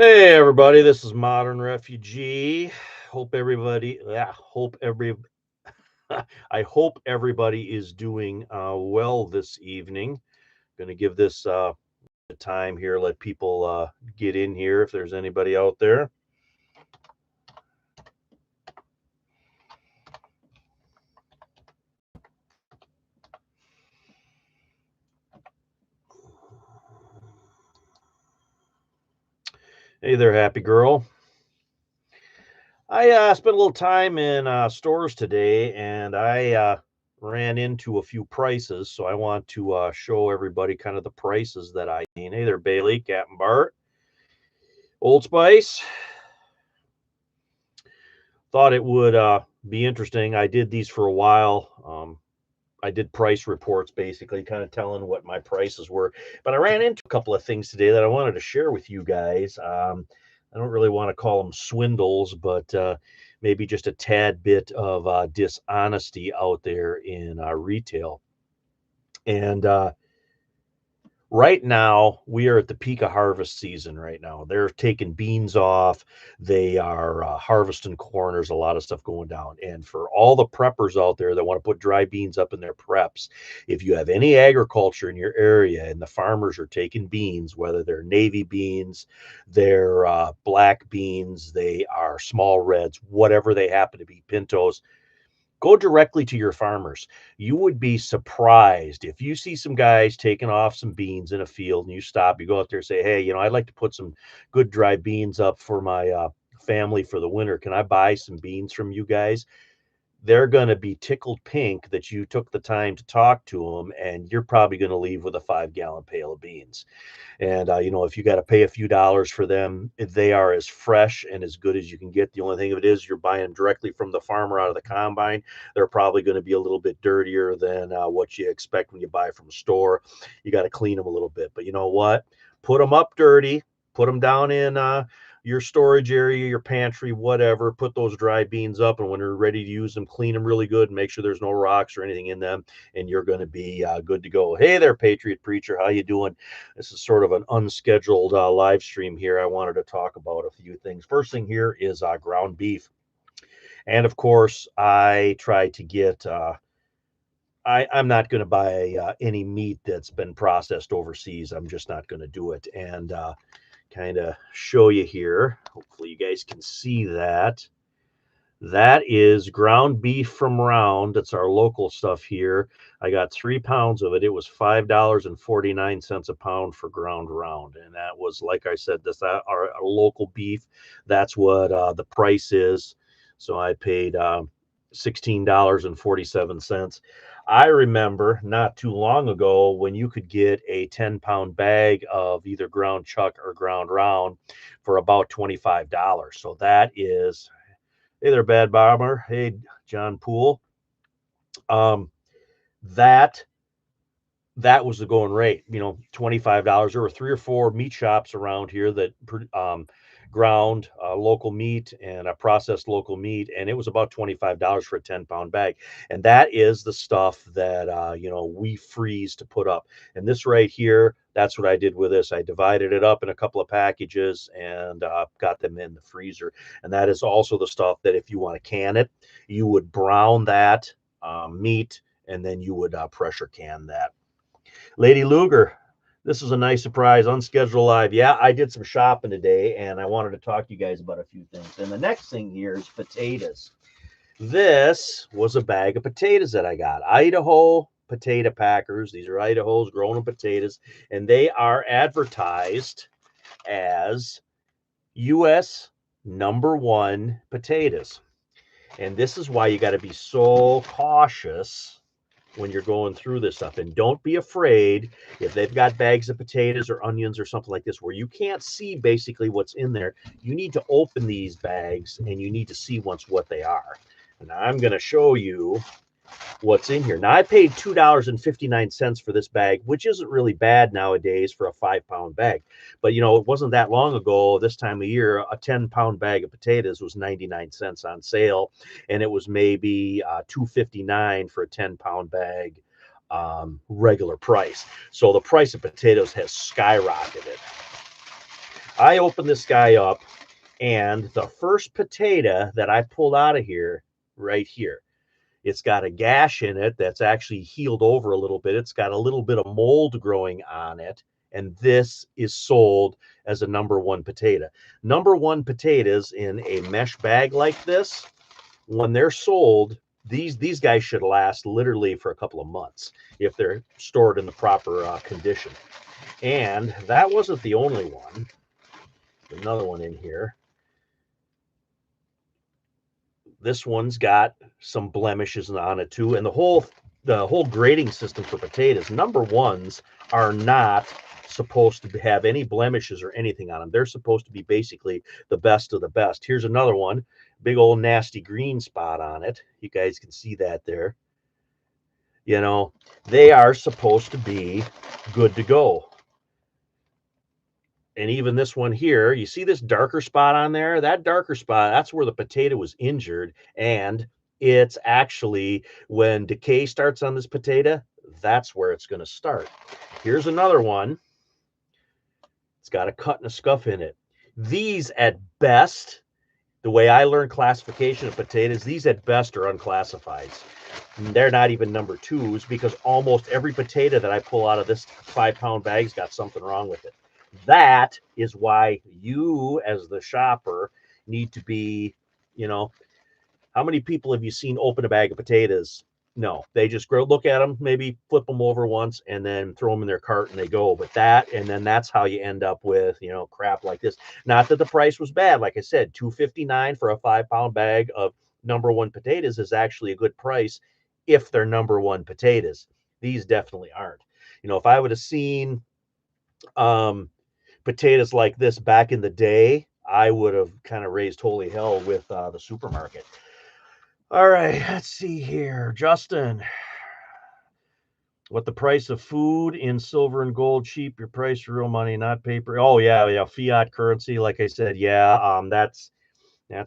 Hey everybody, this is Modern Refugee. Hope everybody, I hope everybody is doing well this evening. Going to give this a time here, let people get in here if there's anybody out there. Hey there, happy girl. I spent a little time in stores today, and I ran into a few prices. So I want to show everybody kind of the prices that I seen. Hey there, Bailey, Captain Bart, Old Spice. Thought it would be interesting. I did these for a while. I did price reports, basically, kind of telling what my prices were. But I ran into a couple of things today that I wanted to share with you guys. I don't really want to call them swindles, but maybe just a tad bit of dishonesty out there in retail. And right now, we are at the peak of harvest season right now. They're taking beans off. They are harvesting corn. There's a lot of stuff going down. And for all the preppers out there that want to put dry beans up in their preps, if you have any agriculture in your area and the farmers are taking beans, whether they're navy beans, they're black beans, they are small reds, whatever they happen to be, pintos, go directly to your farmers. You would be surprised if you see some guys taking off some beans in a field and you stop, you go out there and say, hey, I'd like to put some good dry beans up for my family for the winter. Can I buy some beans from you guys? They're going to be tickled pink that you took the time to talk to them, and you're probably going to leave with a 5-gallon pail of beans. And, if you got to pay a few dollars for them, they are as fresh and as good as you can get. The only thing of it is you're buying them directly from the farmer out of the combine. They're probably going to be a little bit dirtier than what you expect when you buy from a store. You got to clean them a little bit. But you know what? Put them up dirty, put them down in your storage area, your pantry, whatever. Put those dry beans up, and when you're ready to use them, clean them really good and make sure there's no rocks or anything in them, and you're going to be good to go. Hey there, Patriot Preacher. How you doing? This is sort of an unscheduled live stream here. I wanted to talk about a few things. First thing here is ground beef. And of course, I try to get, I'm not going to buy any meat that's been processed overseas. I'm just not going to do it. And kind of show you here. Hopefully, you guys can see that. That is ground beef from Round. That's our local stuff here. I got 3 pounds of it. It was $5.49 a pound for ground round. And that was, like I said, this our local beef. That's what the price is. So I paid $16.47. I remember not too long ago when you could get a 10-pound bag of either ground chuck or ground round for about $25. So that is, hey there, Bad Bomber. Hey, John Poole. Um, that that was the going rate. $25. There were 3 or 4 meat shops around here that ground local meat and processed local meat, and it was about $25 for a 10-pound bag. And that is the stuff that we freeze to put up. And this right here, that's what I did with this. I divided it up in a couple of packages and got them in the freezer. And that is also the stuff that if you want to can it, you would brown that meat, and then you would pressure can that. Lady Luger, this is a nice surprise, unscheduled live. Yeah, I did some shopping today, and I wanted to talk to you guys about a few things. And the next thing here is potatoes. This was a bag of potatoes that I got. Idaho potato packers. These are Idaho's growing potatoes, and they are advertised as U.S. #1 potatoes. And this is why you got to be so cautious when you're going through this stuff. And don't be afraid if they've got bags of potatoes or onions or something like this where you can't see basically what's in there. You need to open these bags and you need to see once what they are. And I'm going to show you what's in here. Now, I paid $2.59 for this bag, which isn't really bad nowadays for a 5-pound bag. But, it wasn't that long ago, this time of year, a 10-pound bag of potatoes was 99 cents on sale, and it was maybe $2.59 for a 10-pound bag, regular price. So the price of potatoes has skyrocketed. I opened this guy up, and the first potato that I pulled out of here, right here, it's got a gash in it that's actually healed over a little bit. It's got a little bit of mold growing on it. And this is sold as a #1 potato. #1 potatoes in a mesh bag like this, when they're sold, these guys should last literally for a couple of months if they're stored in the proper condition. And that wasn't the only one. Another one in here. This one's got some blemishes on it too, and the whole grading system for potatoes, #1s are not supposed to have any blemishes or anything on them. They're supposed to be basically the best of the best. Here's another one, big old nasty green spot on it. You guys can see that there. You know, they are supposed to be good to go. And even this one here, you see this darker spot on there? That darker spot, that's where the potato was injured. And it's actually, when decay starts on this potato, that's where it's going to start. Here's another one. It's got a cut and a scuff in it. These at best, the way I learned classification of potatoes, these at best are unclassified. They're not even #2s, because almost every potato that I pull out of this 5-pound bag's got something wrong with it. That is why you, as the shopper, need to be, how many people have you seen open a bag of potatoes? No, they just look at them, maybe flip them over once, and then throw them in their cart and they go. But then that's how you end up with, crap like this. Not that the price was bad. Like I said, $2.59 for a 5-pound bag of #1 potatoes is actually a good price if they're #1 potatoes. These definitely aren't. If I would have seen potatoes like this back in the day, I would have kind of raised holy hell with the supermarket. All right, let's see here. Justin, what the price of food in silver and gold cheap, your price for real money, not paper. Oh yeah, fiat currency. Like I said, yeah, that's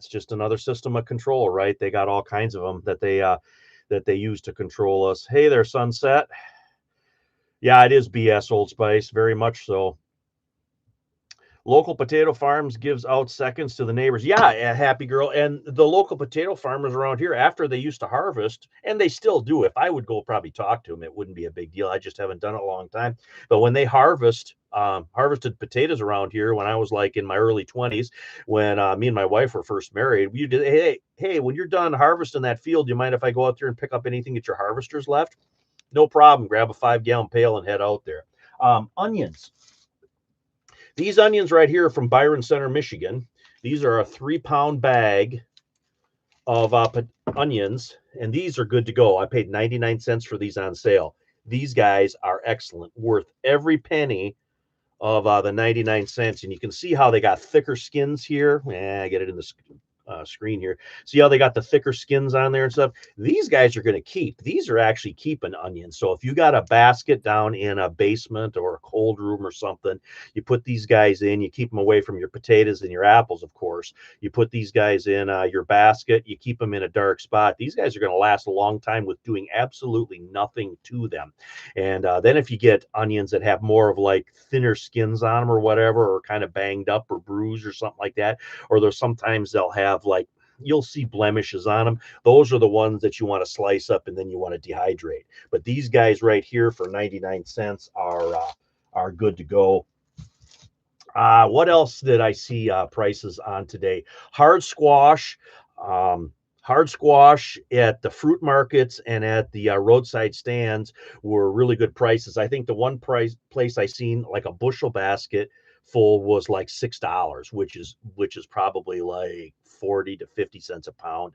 just another system of control, right? They got all kinds of them that they use to control us. Hey there, Sunset. Yeah, it is BS, Old Spice, very much so. Local potato farms gives out seconds to the neighbors. Yeah, happy girl. And the local potato farmers around here, after they used to harvest, and they still do, if I would go probably talk to them, it wouldn't be a big deal. I just haven't done it a long time. But when they harvested potatoes around here when I was like in my early 20s, when me and my wife were first married, we did, hey, when you're done harvesting that field, do you mind if I go out there and pick up anything that your harvesters left? No problem. Grab a 5-gallon pail and head out there. Onions. These onions right here are from Byron Center, Michigan. These are a 3-pound bag of onions, and these are good to go. I paid 99 cents for these on sale. These guys are excellent, worth every penny of the 99 cents. And you can see how they got thicker skins here. I get it in the screen here. See how they got the thicker skins on there and stuff? These guys are going to keep. These are actually keeping onions. So if you got a basket down in a basement or a cold room or something, you put these guys in, you keep them away from your potatoes and your apples, of course. You put these guys in your basket, you keep them in a dark spot. These guys are going to last a long time with doing absolutely nothing to them. And then if you get onions that have more of like thinner skins on them or whatever, or kind of banged up or bruised or something like that, or there's sometimes they'll have like, you'll see blemishes on them. Those are the ones that you want to slice up and then you want to dehydrate. But these guys right here for 99 cents are good to go. What else did I see prices on today? Hard squash. Hard squash at the fruit markets and at the roadside stands were really good prices. I think the one place I seen like a bushel basket full was like $6, which is probably like 40 to 50 cents a pound.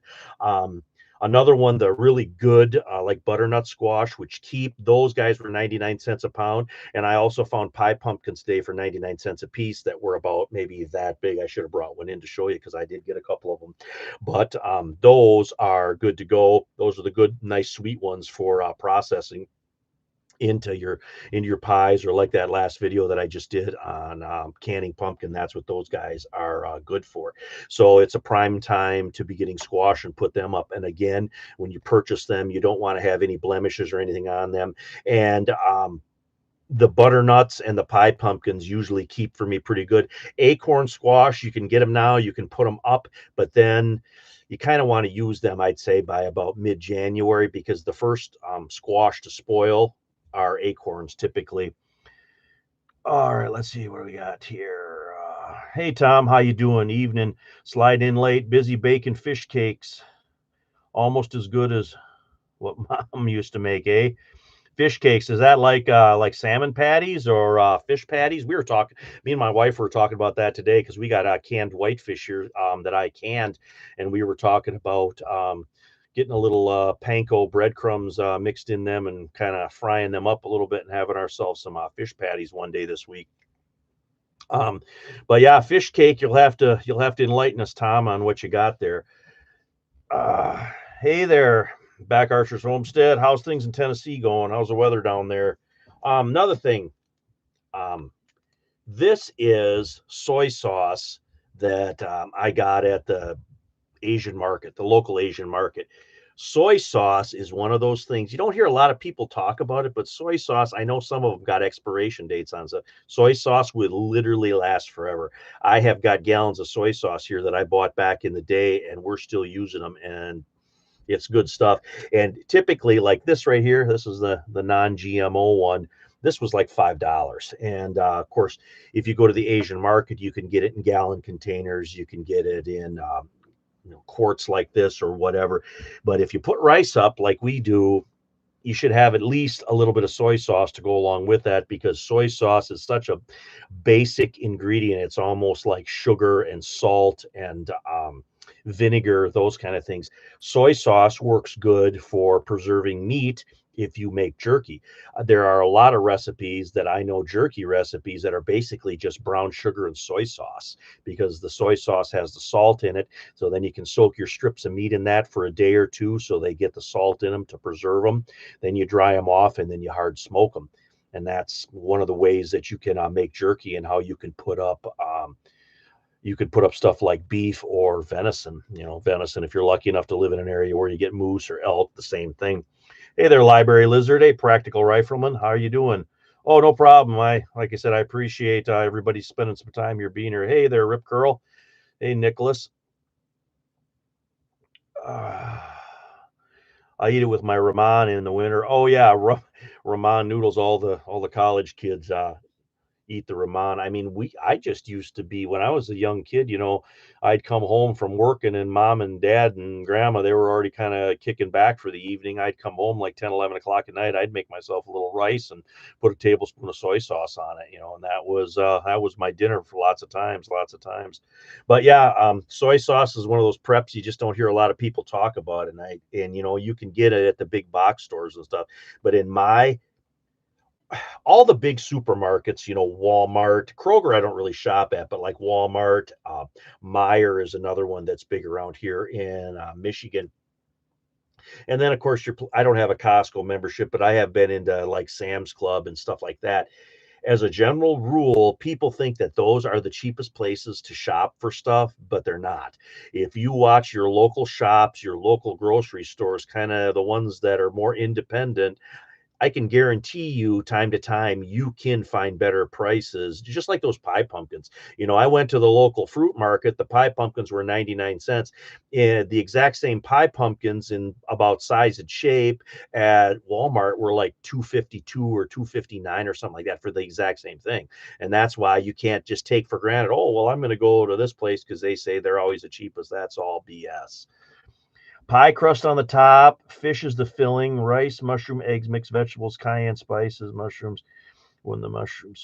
Another one, the really good like butternut squash, which keep, those guys were 99 cents a pound. And I also found pie pumpkins today for 99 cents a piece that were about maybe that big. I should have brought one in to show you because I did get a couple of them. But those are good to go. Those are the good, nice, sweet ones for processing into your pies, or like that last video that I just did on canning pumpkin. That's what those guys are good for. So it's a prime time to be getting squash and put them up. And again, when you purchase them, you don't want to have any blemishes or anything on them. And The butternuts and the pie pumpkins usually keep for me pretty good. Acorn squash, you can get them now, you can put them up, but then you kind of want to use them, I'd say, by about mid-January because the first squash to spoil are acorns typically. All right, let's see what we got here. Hey Tom, how you doing? Evening. Slide in late, busy baking fish cakes. Almost as good as what mom used to make, eh? Fish cakes, is that like salmon patties or fish patties? We were talking, me and my wife were talking about that today because we got canned whitefish here that I canned, and we were talking about getting a little panko breadcrumbs mixed in them and kind of frying them up a little bit and having ourselves some fish patties one day this week. Um, but yeah, fish cake, you'll have to enlighten us, Tom, on what you got there. Uh, hey there, back Archer's Homestead. How's things in Tennessee going? How's the weather down there? Another thing, um, this is soy sauce that I got at the Asian market, the local Asian market. Soy sauce is one of those things you don't hear a lot of people talk about it, but soy sauce, I know some of them got expiration dates on stuff. Soy sauce would literally last forever. I have got gallons of soy sauce here that I bought back in the day, and we're still using them, and it's good stuff. And typically, like this right here, this is the non-GMO one. This was like $5. And of course, if you go to the Asian market, you can get it in gallon containers. You can get it in quarts like this or whatever. But if you put rice up like we do, you should have at least a little bit of soy sauce to go along with that because soy sauce is such a basic ingredient. It's almost like sugar and salt and vinegar, those kind of things. Soy sauce works good for preserving meat if you make jerky. There are a lot of recipes that I know, jerky recipes, that are basically just brown sugar and soy sauce because the soy sauce has the salt in it. So then you can soak your strips of meat in that for a day or two so they get the salt in them to preserve them. Then you dry them off and then you hard smoke them. And that's one of the ways that you can make jerky, and how you could put up stuff like beef or venison. Venison, if you're lucky enough to live in an area where you get moose or elk, the same thing. Hey there, Library Lizard. Hey, Practical Rifleman. How are you doing? Oh, no problem. Like I said, I appreciate everybody spending some time here being here. Hey there, Rip Curl. Hey, Nicholas. Uh, I eat it with my ramen in the winter. Oh yeah, ramen noodles. All the college kids eat the ramen. I mean, I just used to be, when I was a young kid, I'd come home from working and mom and dad and grandma, they were already kind of kicking back for the evening. I'd come home like 10, 11 o'clock at night. I'd make myself a little rice and put a tablespoon of soy sauce on it, and that was my dinner for lots of times, lots of times. But yeah, soy sauce is one of those preps you just don't hear a lot of people talk about. And you can get it at the big box stores and stuff. But in all the big supermarkets, Walmart, Kroger, I don't really shop at, but like Walmart, Meijer is another one that's big around here in Michigan. And then, of course, I don't have a Costco membership, but I have been into like Sam's Club and stuff like that. As a general rule, people think that those are the cheapest places to shop for stuff, but they're not. If you watch your local shops, your local grocery stores, kind of the ones that are more independent, I can guarantee you time to time you can find better prices, just like those pie pumpkins. I went to the local fruit market, the pie pumpkins were 99 cents, and the exact same pie pumpkins in about size and shape at Walmart were like 252 or 259 or something like that for the exact same thing. And that's why you can't just take for granted, oh, well, I'm going to go to this place because they say they're always the cheapest. That's all BS. Pie crust on the top, fish is the filling, rice, mushroom, eggs, mixed vegetables, cayenne spices, mushrooms. When the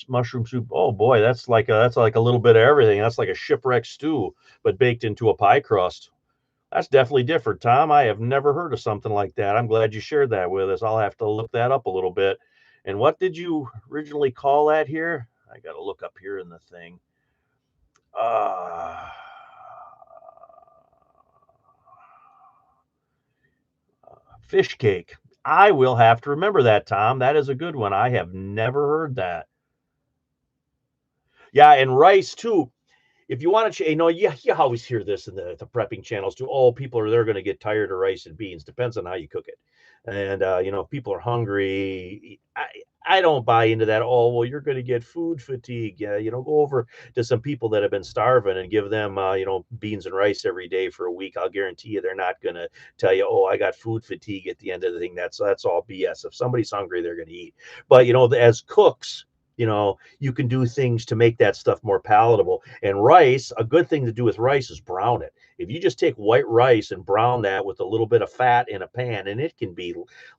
mushroom soup. Oh boy, that's like a little bit of everything. That's like a shipwreck stew, but baked into a pie crust. That's definitely different, Tom. I have never heard of something like that. I'm glad you shared that with us. I'll have to look that up a little bit. And what did you originally call that here? I got to look up here in the thing. Uh, Fish cake. I will have to remember that, Tom. That is a good one. I have never heard that. Yeah, and rice too. if you want to, you always hear this in the prepping channels too. Oh, people are they're going to get tired of rice and beans. Depends on how you cook it. And if people are hungry, I don't buy into that. Oh, well, you're going to get food fatigue. Yeah, go over to some people that have been starving and give them, beans and rice every day for a week. I'll guarantee you they're not going to tell you, oh, I got food fatigue at the end of the thing. That's all BS. If somebody's hungry, they're going to eat. But as cooks, you can do things to make that stuff more palatable. And rice, a good thing to do with rice is brown it. If you just take white rice and brown that with a little bit of fat in a pan, and it can be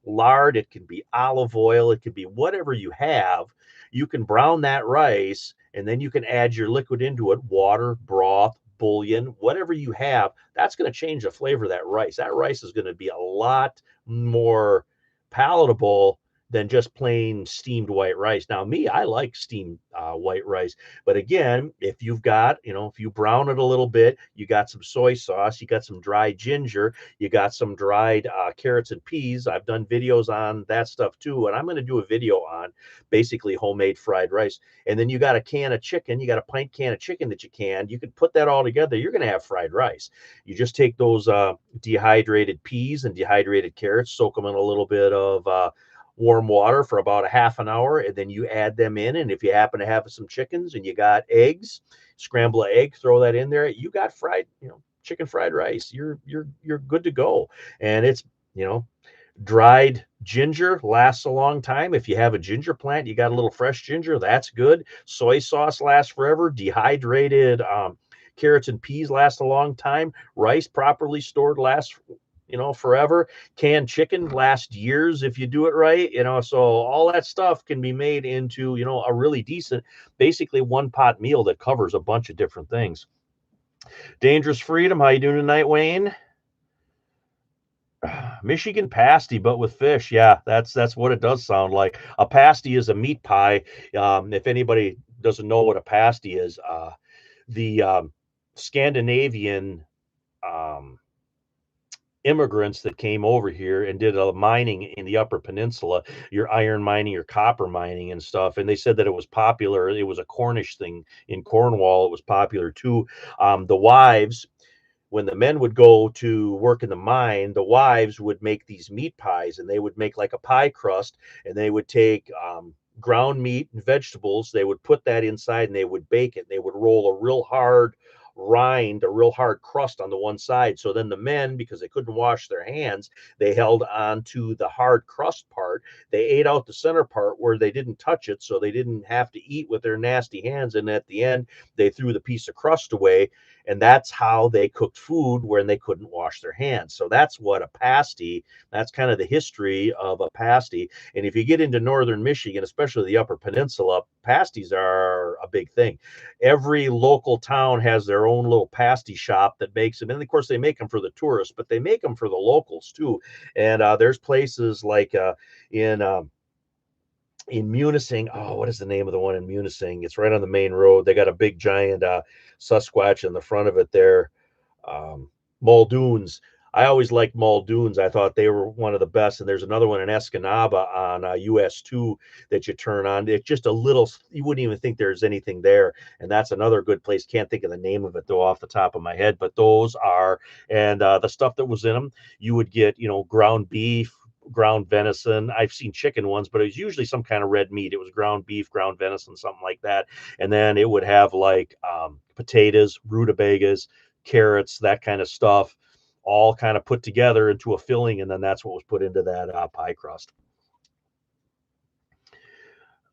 lard, it can be olive oil, it can be whatever you have, you can brown that rice and then you can add your liquid into it, water, broth, bouillon, whatever you have. That's going to change the flavor of that rice. That rice is going to be a lot more palatable than just plain steamed white rice. Now, me, I like steamed white rice, but again, if you've got, if you brown it a little bit, you got some soy sauce, you got some dried ginger, you got some dried carrots and peas. I've done videos on that stuff too, and I'm going to do a video on basically homemade fried rice. And then you got a can of chicken, you got a pint can of chicken that you can put that all together. You're going to have fried rice. You just take those dehydrated peas and dehydrated carrots, soak them in a little bit of warm water for about a half an hour, and then you add them in. And if you happen to have some chickens and you got eggs, scramble an egg, throw that in there, you got fried, chicken fried rice. You're good to go. And it's, dried ginger lasts a long time. If you have a ginger plant, you got a little fresh ginger, that's good. Soy sauce lasts forever. Dehydrated carrots and peas last a long time. Rice properly stored lasts forever. Canned chicken lasts years if you do it right. So all that stuff can be made into a really decent, basically one pot meal that covers a bunch of different things. Dangerous Freedom, how you doing tonight, Wayne? Michigan pasty, but with fish. Yeah, that's what it does sound like. A pasty is a meat pie. If anybody doesn't know what a pasty is, the Scandinavian immigrants that came over here and did a mining in the Upper Peninsula, your iron mining, your copper mining and stuff. And they said that it was popular. It was a Cornish thing in Cornwall. It was popular too. The wives, when the men would go to work in the mine, the wives would make these meat pies, and they would make like a pie crust, and they would take ground meat and vegetables. They would put that inside and they would bake it. They would roll a real hard rind, a real hard crust on the one side. So then the men, because they couldn't wash their hands, they held on to the hard crust part. They ate out the center part where they didn't touch it, so they didn't have to eat with their nasty hands. And at the end, they threw the piece of crust away. And that's how they cooked food when they couldn't wash their hands. So that's what a pasty, that's kind of the history of a pasty. And if you get into northern Michigan, especially the Upper Peninsula, pasties are a big thing. Every local town has their own little pasty shop that makes them. And of course, they make them for the tourists, but they make them for the locals too. And there's places like in Munising. Oh, what is the name of the one in Munising? It's right on the main road. They got a big giant Sasquatch in the front of it there. Muldoons. I always liked Muldoons. I thought they were one of the best. And there's another one in Escanaba on US 2 that you turn on. It's just a little, you wouldn't even think there's anything there. And that's another good place. Can't think of the name of it though off the top of my head, but those are, and the stuff that was in them, you would get, ground beef, ground venison. I've seen chicken ones, but it was usually some kind of red meat. It was ground beef, ground venison, something like that. And then it would have like potatoes, rutabagas, carrots, that kind of stuff, all kind of put together into a filling. And then that's what was put into that pie crust.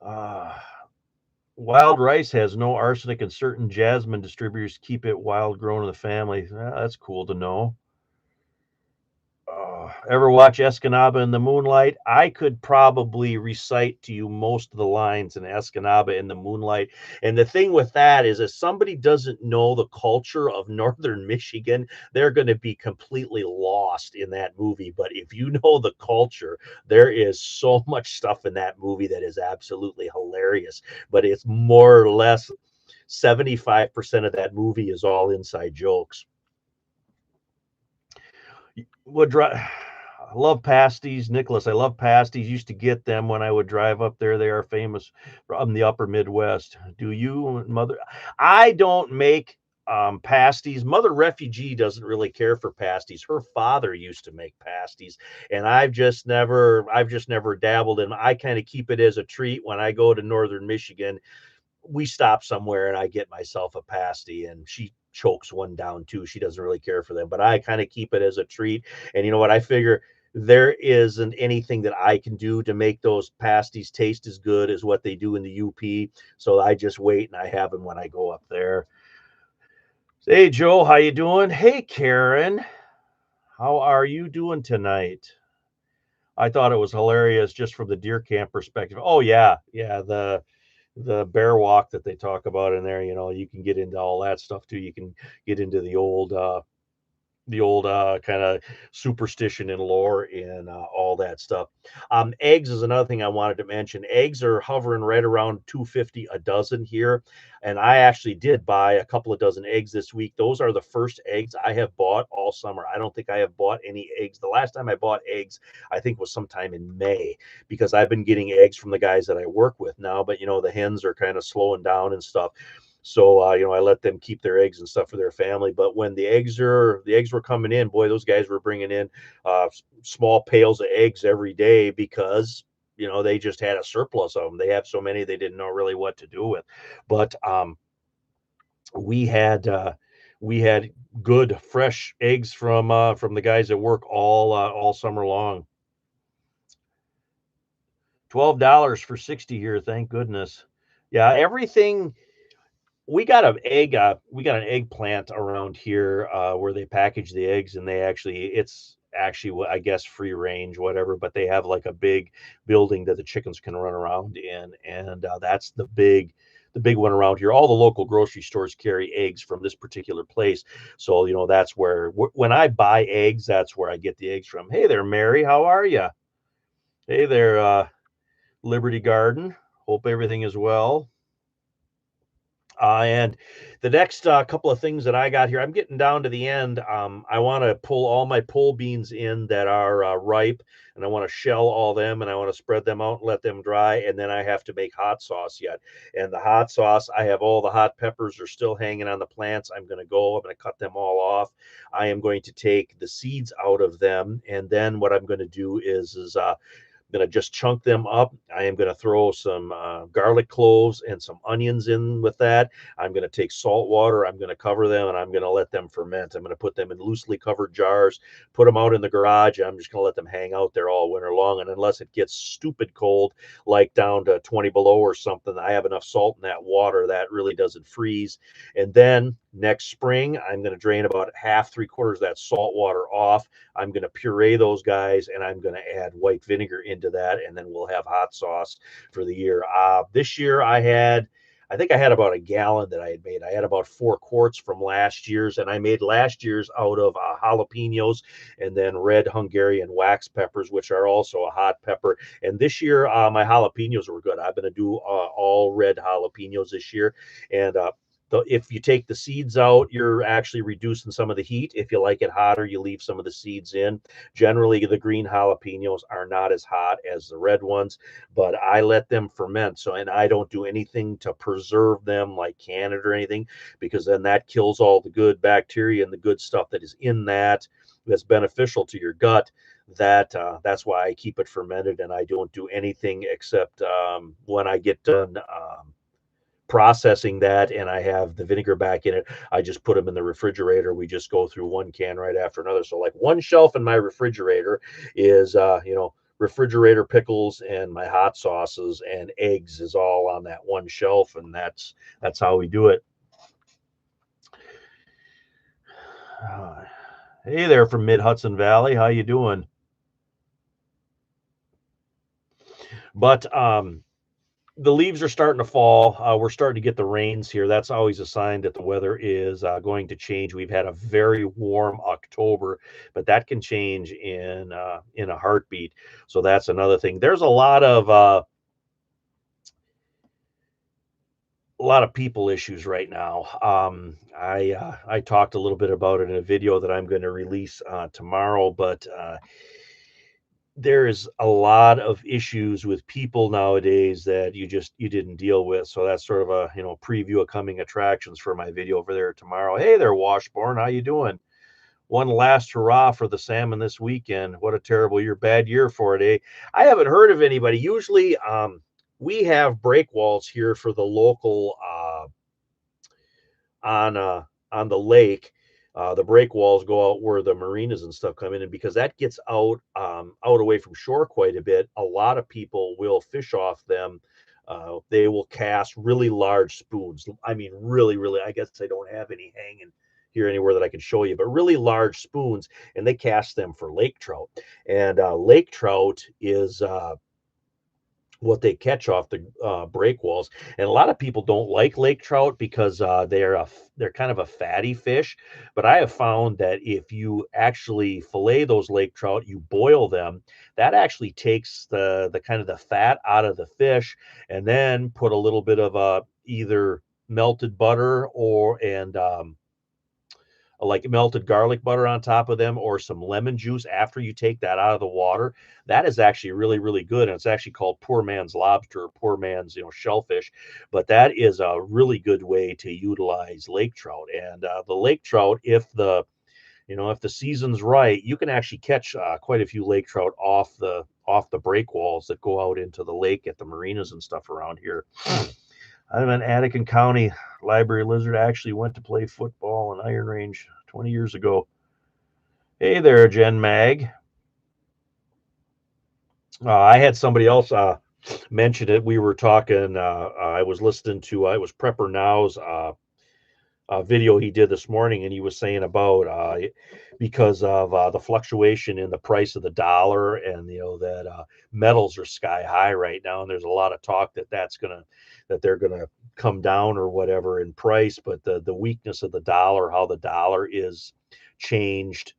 Wild rice has no arsenic, and certain jasmine distributors keep it wild grown in the family. That's cool to know. Ever watch Escanaba in the Moonlight? I could probably recite to you most of the lines in Escanaba in the Moonlight. And the thing with that is, if somebody doesn't know the culture of northern Michigan, they're going to be completely lost in that movie. But if you know the culture, there is so much stuff in that movie that is absolutely hilarious. But it's more or less 75% of that movie is all inside jokes. I love pasties, Nicholas. I love pasties. Used to get them when I would drive up there. They are famous from the upper Midwest. Do you, mother? I don't make Pasties. Mother Refugee doesn't really care for pasties. Her father used to make pasties, and I've just never dabbled in 'em. I kind of keep it as a treat when I go to northern Michigan. We stop somewhere and I get myself a pasty, and she chokes one down too. She doesn't really care for them, but I kind of keep it as a treat. And you know what? I figure there isn't anything that I can do to make those pasties taste as good as what they do in the UP. So I just wait and I have them when I go up there. Hey Joe, how you doing? Hey Karen, how are you doing tonight? I thought it was hilarious just from the deer camp perspective. Oh yeah, yeah, the bear walk that they talk about in there, you can get into all that stuff too. You can get into the old kind of superstition and lore and all that stuff. Eggs is another thing I wanted to mention. Eggs are hovering right around 250 a dozen here, and I actually did buy a couple of dozen eggs this week. Those are the first eggs I have bought all summer. I don't think I have bought any eggs. The last time I bought eggs, I think was sometime in May, because I've been getting eggs from the guys that I work with now, but the hens are kind of slowing down and stuff. So I let them keep their eggs and stuff for their family. But when the eggs were coming in, boy, those guys were bringing in small pails of eggs every day, because they just had a surplus of them. They have so many they didn't know really what to do with. But we had uh, we had good fresh eggs from the guys that work all summer long. $12 for 60 here, thank goodness. Yeah, everything. We got an egg plant around here, where they package the eggs, and it's actually what I guess free range, whatever, but they have like a big building that the chickens can run around in, and that's the big one around here. All the local grocery stores carry eggs from this particular place, so that's where when I buy eggs, that's where I get the eggs from. Hey there, Mary, how are you? Hey there, Liberty Garden. Hope everything is well. And the next couple of things that I got here, I'm getting down to the end. I want to pull all my pole beans in that are ripe, and I want to shell all them, and I want to spread them out and let them dry. And then I have to make hot sauce yet. And the hot sauce, I have all the hot peppers are still hanging on the plants. I'm going to cut them all off. I am going to take the seeds out of them, and then what I'm going to do is going to just chunk them up. I am going to throw some garlic cloves and some onions in with that. I'm going to take salt water. I'm going to cover them, and I'm going to let them ferment. I'm going to put them in loosely covered jars, put them out in the garage. I'm just going to let them hang out there all winter long. And unless it gets stupid cold, like down to 20 below or something, I have enough salt in that water that really doesn't freeze. And then next spring, I'm going to drain about half, three quarters of that salt water off. I'm going to puree those guys, and I'm going to add white vinegar into that, and then we'll have hot sauce for the year. This year I think I had about a gallon that I had made. I had about 4 quarts from last year's, and I made last year's out of jalapenos and then red Hungarian wax peppers, which are also a hot pepper. And this year, my jalapenos were good. I'm going to do all red jalapenos this year, and if you take the seeds out, you're actually reducing some of the heat. If you like it hotter, you leave some of the seeds in. Generally, the green jalapenos are not as hot as the red ones, but I let them ferment. And I don't do anything to preserve them like can it or anything, because then that kills all the good bacteria and the good stuff that is in that's beneficial to your gut. That's why I keep it fermented, and I don't do anything except when I get done processing that and I have the vinegar back in it, I just put them in the refrigerator. We just go through one can right after another. So like one shelf in my refrigerator is refrigerator pickles and my hot sauces and eggs is all on that one shelf, and that's how we do it. Uh, hey there from Mid Hudson Valley, how you doing? But the leaves are starting to fall. We're starting to get the rains here. That's always a sign that the weather is going to change. We've had a very warm October, but that can change in a heartbeat. So that's another thing. There's a lot of people issues right now. I talked a little bit about it in a video that I'm going to release tomorrow, but there is a lot of issues with people nowadays that you didn't deal with. So that's sort of a, preview of coming attractions for my video over there tomorrow. Hey there, Washburn, how you doing? One last hurrah for the salmon this weekend. What a terrible year, bad year for it, eh? I haven't heard of anybody. Usually, we have break walls here for the local on on the lake. The break walls go out where the marinas and stuff come in, and because that gets out away from shore quite a bit, a lot of people will fish off them. They will cast really large spoons. I mean, really, really. I guess I don't have any hanging here anywhere that I can show you, but really large spoons, and they cast them for lake trout. And lake trout is what they catch off the break walls. And a lot of people don't like lake trout because they're kind of a fatty fish. But I have found that if you actually fillet those lake trout, you boil them, that actually takes the kind of the fat out of the fish, and then put a little bit of either melted butter or like melted garlic butter on top of them or some lemon juice after you take that out of the water. That is actually really, really good. And it's actually called poor man's lobster, or poor man's, shellfish. But that is a really good way to utilize lake trout. And the lake trout, if the season's right, you can actually catch quite a few lake trout off the break walls that go out into the lake at the marinas and stuff around here. I'm an Anakin County library lizard. I actually went to play football in Iron Range 20 years ago. Hey there, Jen Mag. I had somebody else mention it. We were talking. I was listening to. It was Prepper Now's video he did this morning, and he was saying about because of the fluctuation in the price of the dollar, and that metals are sky high right now, and there's a lot of talk that they're gonna come down or whatever in price, but the weakness of the dollar, how the dollar is changed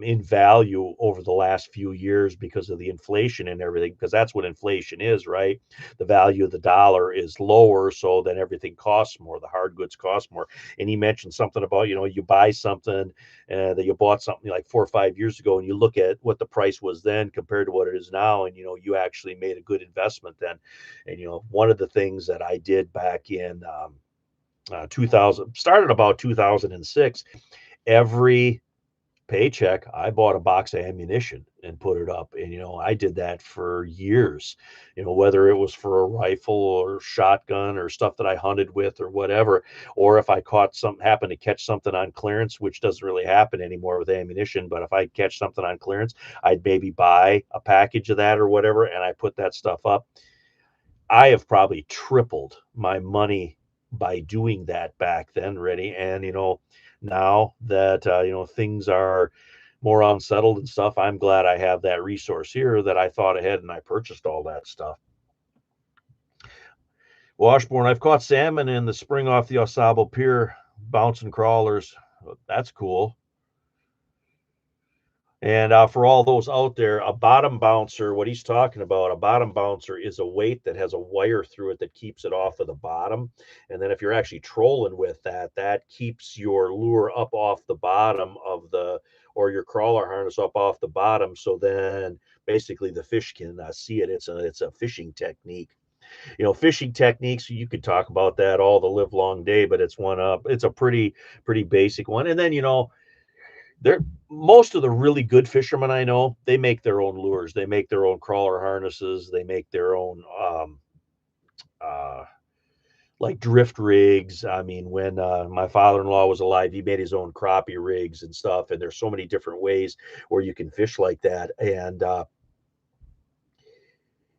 in value over the last few years because of the inflation and everything, because that's what inflation is, right? The value of the dollar is lower, so then everything costs more. The hard goods cost more. And he mentioned something about, you buy something that you bought something like 4 or 5 years ago, and you look at what the price was then compared to what it is now, and you actually made a good investment then. And one of the things that I did back in 2000, started about 2006, every paycheck, I bought a box of ammunition and put it up. And, I did that for years, whether it was for a rifle or shotgun or stuff that I hunted with or whatever. Or if I happened to catch something on clearance, which doesn't really happen anymore with ammunition, but if I catch something on clearance, I'd maybe buy a package of that or whatever, and I put that stuff up. I have probably tripled my money by doing that back then, Reddy. And, now that, things are more unsettled and stuff, I'm glad I have that resource here that I thought ahead and I purchased all that stuff. Washburn, I've caught salmon in the spring off the Osable Pier, bouncing crawlers. That's cool. And for all those out there, a bottom bouncer, what he's talking about, a bottom bouncer is a weight that has a wire through it that keeps it off of the bottom. And then if you're actually trolling with that, that keeps your lure up off the bottom or your crawler harness up off the bottom. So then basically the fish can see it. It's a fishing technique. Fishing techniques, you could talk about that all the live long day, but it's a pretty basic one. And then, they're most of the really good fishermen I know, they make their own lures. They make their own crawler harnesses. They make their own uh, like drift rigs. I mean, when my father-in-law was alive, he made his own crappie rigs and stuff. And there's so many different ways where you can fish like that. And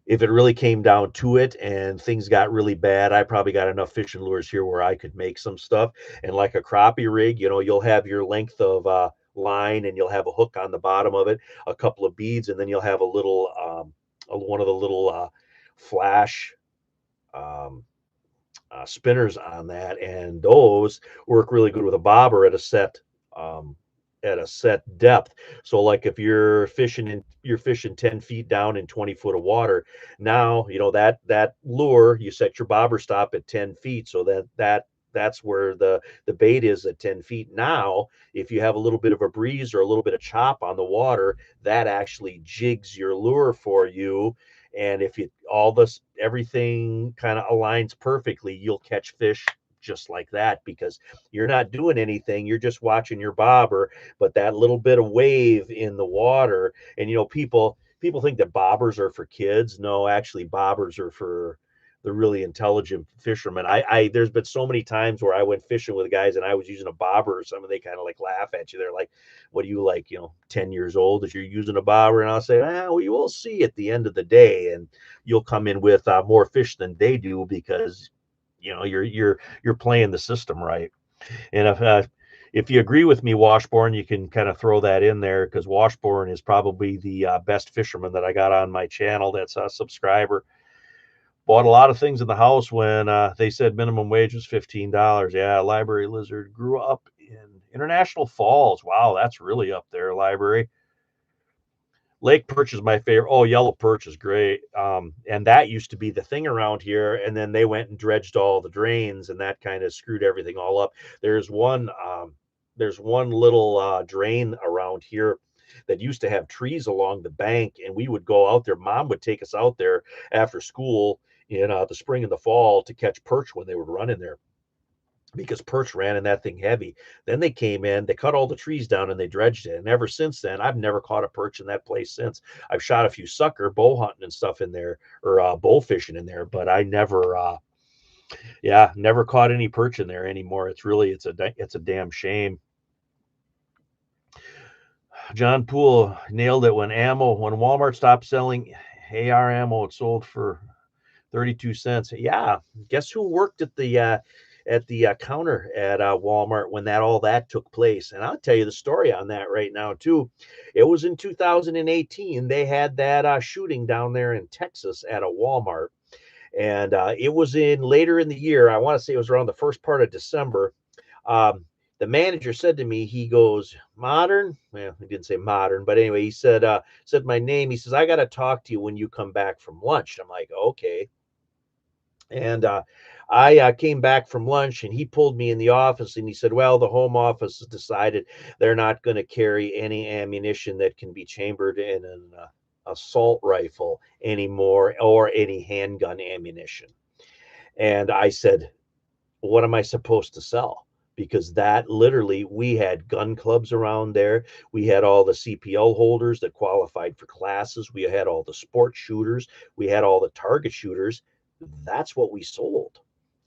if it really came down to it and things got really bad, I probably got enough fishing lures here where I could make some stuff. And like a crappie rig, you'll have your length of line, and you'll have a hook on the bottom of it, a couple of beads, and then you'll have a little one of the little flash um, spinners on that, and those work really good with a bobber um, at a set depth. So like if you're fishing 10 feet down in 20 foot of water, now that lure, you set your bobber stop at 10 feet, so that that's where the bait is at 10 feet. Now, if you have a little bit of a breeze or a little bit of chop on the water, that actually jigs your lure for you. And if you all this everything kind of aligns perfectly, you'll catch fish just like that because you're not doing anything. You're just watching your bobber, but that little bit of wave in the water, and people think that bobbers are for kids. No, actually bobbers are for the really intelligent fishermen. I there's been so many times where I went fishing with guys and I was using a bobber or something. They kind of like laugh at you. They're like, "What do you like? 10 years old if you're using a bobber?" And I'll say, "Well, you will see at the end of the day, and you'll come in with more fish than they do because you're playing the system right." And if you agree with me, Washburn, you can kind of throw that in there because Washburn is probably the best fisherman that I got on my channel. That's a subscriber. Bought a lot of things in the house when they said minimum wage was $15. Yeah, Library Lizard grew up in International Falls. Wow, that's really up there, Library. Lake perch is my favorite. Oh, yellow perch is great. And that used to be the thing around here. And then they went and dredged all the drains, and that kind of screwed everything all up. There's one little drain around here that used to have trees along the bank, and we would go out there. Mom would take us out there after school in the spring and the fall to catch perch when they would run in there because perch ran in that thing heavy. Then they came in, they cut all the trees down and they dredged it. And ever since then, I've never caught a perch in that place since. I've shot a few sucker bow hunting and stuff in there or bow fishing in there, but I never, never caught any perch in there anymore. It's a damn shame. John Poole nailed it when Walmart stopped selling AR ammo, it sold for 32 cents. Yeah. Guess who worked at the counter at Walmart when all that took place? And I'll tell you the story on that right now too. It was in 2018. They had that shooting down there in Texas at a Walmart, and it was in later in the year. I want to say it was around the first part of December. The manager said to me, he goes, "Modern?" Well, he didn't say modern, but anyway, he said my name. He says, "I got to talk to you when you come back from lunch." I'm like, "Okay." And I came back from lunch and he pulled me in the office and he said, "Well, the home office has decided they're not going to carry any ammunition that can be chambered in an assault rifle anymore or any handgun ammunition." And I said, "What am I supposed to sell?" Because that literally, we had gun clubs around there. We had all the CPL holders that qualified for classes. We had all the sport shooters. We had all the target shooters. That's what we sold.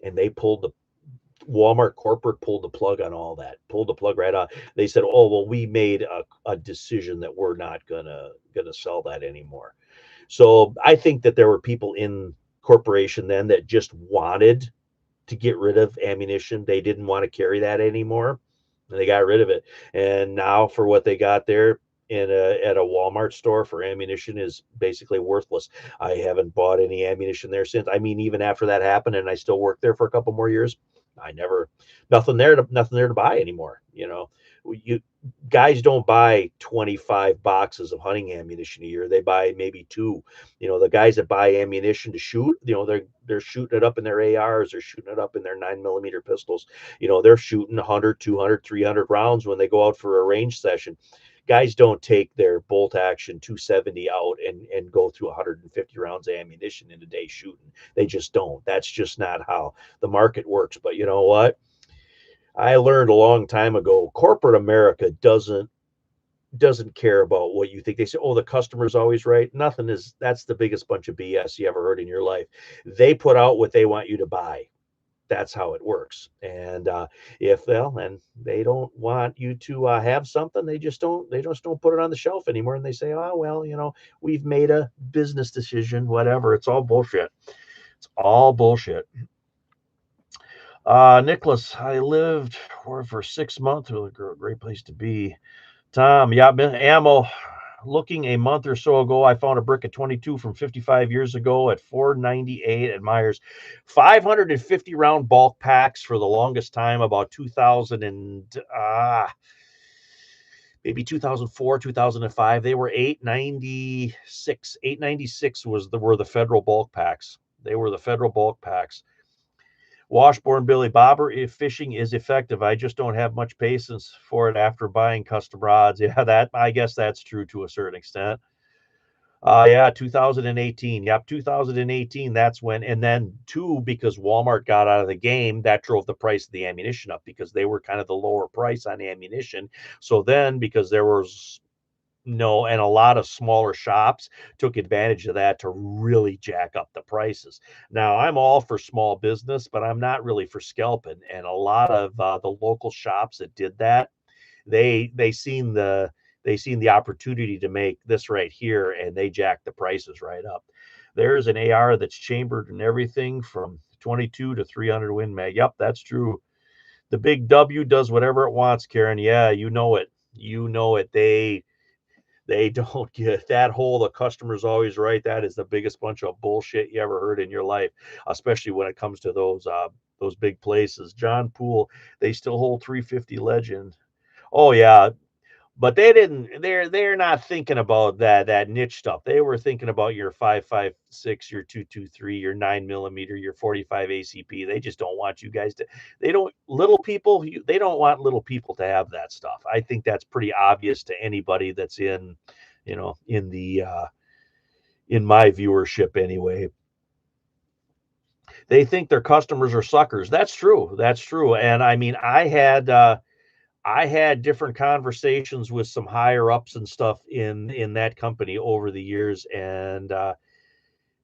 And Walmart corporate pulled the plug on all that, pulled the plug right out. They said, "Oh, well, we made a decision that we're not gonna sell that anymore." So I think that there were people in corporation then that just wanted to get rid of ammunition. They didn't want to carry that anymore, and they got rid of it. And now for what they got there at a Walmart store for ammunition is basically worthless. I haven't bought any ammunition there since. I mean, even after that happened, and I still worked there for a couple more years. I never nothing there to buy anymore. You guys don't buy 25 boxes of hunting ammunition a year. They buy maybe two. The guys that buy ammunition to shoot, they're shooting it up in their ARs, they're shooting it up in their 9mm pistols. They're shooting 100, 200, 300 rounds when they go out for a range session. Guys don't take their bolt action 270 out and go through 150 rounds of ammunition in a day shooting. They just don't. That's just not how the market works. But you know what? I learned a long time ago, corporate America doesn't care about what you think. They say, "Oh, the customer's always right." That's the biggest bunch of BS you ever heard in your life. They put out what they want you to buy. That's how it works. And and they don't want you to have something, they just don't put it on the shelf anymore. And they say, "Oh, well, we've made a business decision, whatever." It's all bullshit. It's all bullshit. Nicholas, I lived for 6 months. It was a great place to be. Tom, yeah, ammo. Looking a month or so ago, I found a brick of 22 from 55 years ago at $4.98 at Myers. 550 round bulk packs for the longest time, about 2000 and maybe 2004, 2005. They were 896. 896 were the federal bulk packs. They were the federal bulk packs. Washburn Billy Bobber, if fishing is effective, I just don't have much patience for it after buying custom rods. Yeah, that I guess that's true to a certain extent. Yeah, 2018. Yep, 2018. That's when, and then two, because Walmart got out of the game, that drove the price of the ammunition up because they were kind of the lower price on ammunition. So then, because there was no, and a lot of smaller shops took advantage of that to really jack up the prices. Now, I'm all for small business, but I'm not really for scalping. And a lot of the local shops that did that, they seen the opportunity to make this right here, and they jacked the prices right up. There's an AR that's chambered and everything from 22 to 300 Win Mag. Yep, that's true. The big W does whatever it wants, Karen. Yeah, you know it. You know it. They don't get that whole the customer's always right. That is the biggest bunch of bullshit you ever heard in your life, especially when it comes to those big places. John Poole, they still hold 350 Legend. Oh yeah, but they didn't. They're not thinking about that niche stuff. They were thinking about your 5.56, your 2.23, your 9 millimeter, your 45 ACP. They just don't want you guys to. They don't little people. They don't want little people to have that stuff. I think that's pretty obvious to anybody that's in, in the in my viewership anyway. They think their customers are suckers. That's true. That's true. And I mean, I had different conversations with some higher ups and stuff in that company over the years, and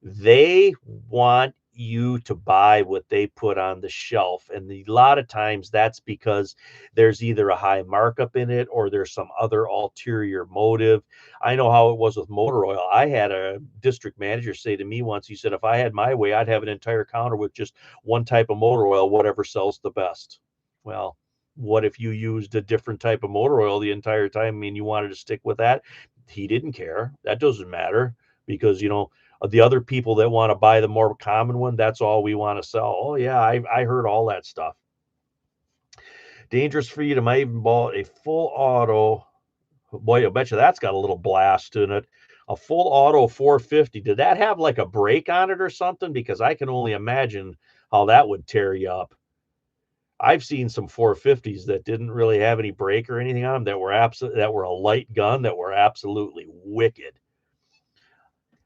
they want you to buy what they put on the shelf. And a lot of times that's because there's either a high markup in it or there's some other ulterior motive. I know how it was with motor oil. I had a district manager say to me once, he said, if I had my way, I'd have an entire counter with just one type of motor oil, whatever sells the best. Well, what if you used a different type of motor oil the entire time? I mean, you wanted to stick with that. He didn't care. That doesn't matter because, the other people that want to buy the more common one, that's all we want to sell. Oh yeah, I heard all that stuff. Dangerous Freedom. I even bought a full auto. Boy, I bet you that's got a little blast in it. A full auto 450. Did that have like a brake on it or something? Because I can only imagine how that would tear you up. I've seen some 450s that didn't really have any brake or anything on them that were a light gun that were absolutely wicked.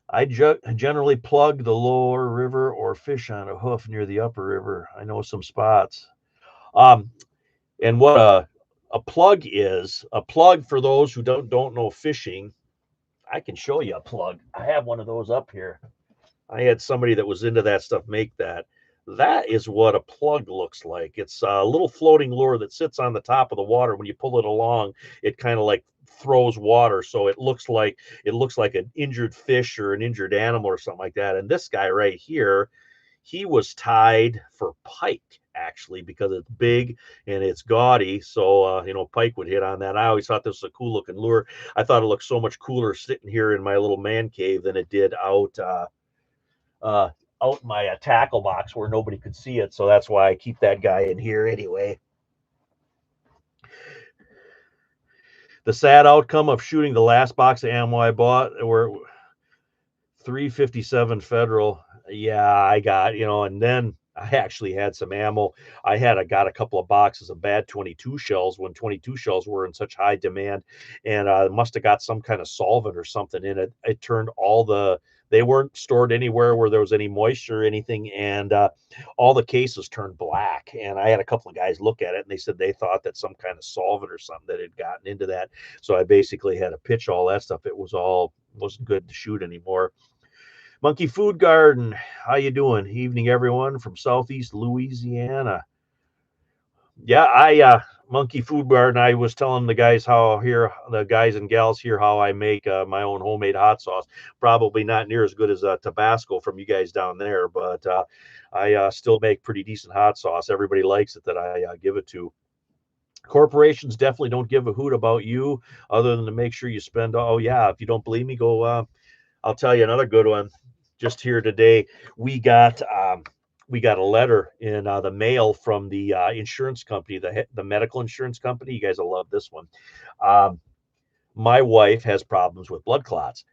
I generally plug the lower river or fish on a hoof near the upper river. I know some spots. Um, and what a plug is, a plug for those who don't know fishing, I can show you a plug. I have one of those up here. I had somebody that was into that stuff make that. That is what a plug looks like. It's a little floating lure that sits on the top of the water. When you pull it along, it kind of like throws water, so it looks like an injured fish or an injured animal or something like that. And this guy right here, he was tied for pike actually because it's big and it's gaudy. So pike would hit on that. I always thought this was a cool looking lure. I thought it looked so much cooler sitting here in my little man cave than it did uh, out my tackle box where nobody could see it. So that's why I keep that guy in here anyway. The sad outcome of shooting the last box of ammo I bought were 357 federal. Yeah, I got, and then I actually had some ammo. I got a couple of boxes of bad 22 shells when 22 shells were in such high demand, and must have got some kind of solvent or something in it. It turned they weren't stored anywhere where there was any moisture or anything, and all the cases turned black. And I had a couple of guys look at it, and they said they thought that some kind of solvent or something that had gotten into that. So I basically had to pitch all that stuff. Wasn't good to shoot anymore. Monkey Food Garden, how you doing? Evening, everyone from Southeast Louisiana. Yeah, Monkey Food Garden. I was telling the guys the guys and gals here, how I make my own homemade hot sauce. Probably not near as good as Tabasco from you guys down there, but I still make pretty decent hot sauce. Everybody likes it that I give it to. Corporations definitely don't give a hoot about you, other than to make sure you spend. Oh yeah, if you don't believe me, go. I'll tell you another good one. Just here today, we got a letter in the mail from the insurance company, the medical insurance company. You guys will love this one. Um, my wife has problems with blood clots.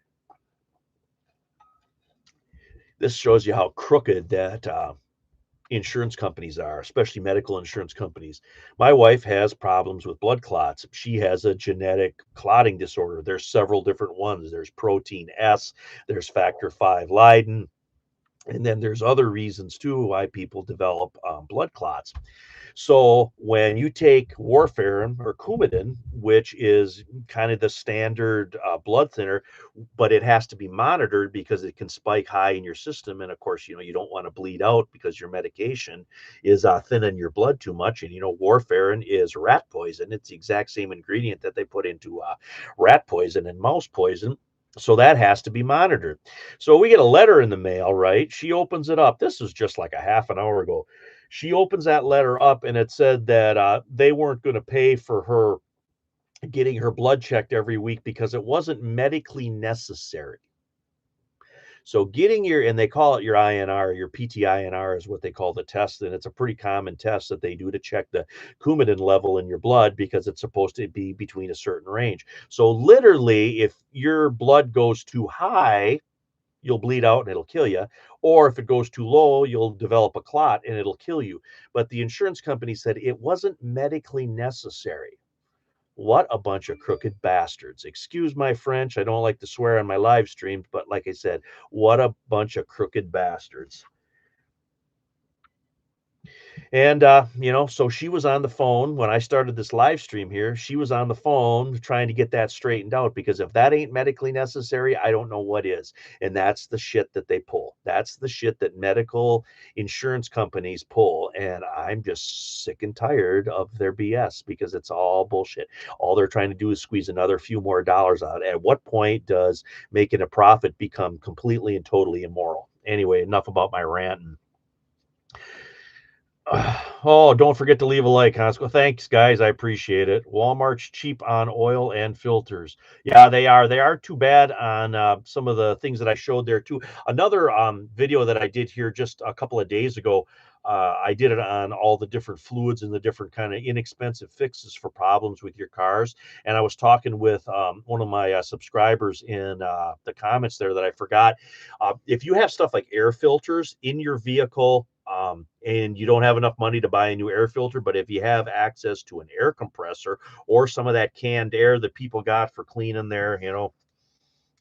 This shows you how crooked that insurance companies are, especially medical insurance companies. My wife has problems with blood clots. She has a genetic clotting disorder. There's several different ones. There's protein S, there's factor V Leiden, and then there's other reasons too why people develop blood clots. So when you take warfarin or Coumadin, which is kind of the standard blood thinner, but it has to be monitored because it can spike high in your system. And of course, you don't want to bleed out because your medication is thinning your blood too much. And warfarin is rat poison. It's the exact same ingredient that they put into rat poison and mouse poison. So that has to be monitored. So we get a letter in the mail, right? She opens it up. This was just like a half an hour ago. She opens that letter up and it said that they weren't going to pay for her getting her blood checked every week because it wasn't medically necessary. So getting and they call it your INR, your PT-INR is what they call the test. And it's a pretty common test that they do to check the Coumadin level in your blood because it's supposed to be between a certain range. So literally, if your blood goes too high, you'll bleed out and it'll kill you. Or if it goes too low, you'll develop a clot and it'll kill you. But the insurance company said it wasn't medically necessary. What a bunch of crooked bastards. Excuse my French. I don't like to swear on my live streams, but like I said, what a bunch of crooked bastards. And, so she was on the phone when I started this live stream here. She was on the phone trying to get that straightened out because if that ain't medically necessary, I don't know what is. And that's the shit that they pull. That's the shit that medical insurance companies pull. And I'm just sick and tired of their BS because it's all bullshit. All they're trying to do is squeeze another few more dollars out. At what point does making a profit become completely and totally immoral? Anyway, enough about my rant. Oh, don't forget to leave a like, Costco. Thanks, guys. I appreciate it. Walmart's cheap on oil and filters. Yeah, they are. They are too bad on some of the things that I showed there, too. Another video that I did here just a couple of days ago, I did it on all the different fluids and the different kind of inexpensive fixes for problems with your cars. And I was talking with one of my subscribers in the comments there that I forgot. If you have stuff like air filters in your vehicle, and you don't have enough money to buy a new air filter, but if you have access to an air compressor or some of that canned air that people got for cleaning their,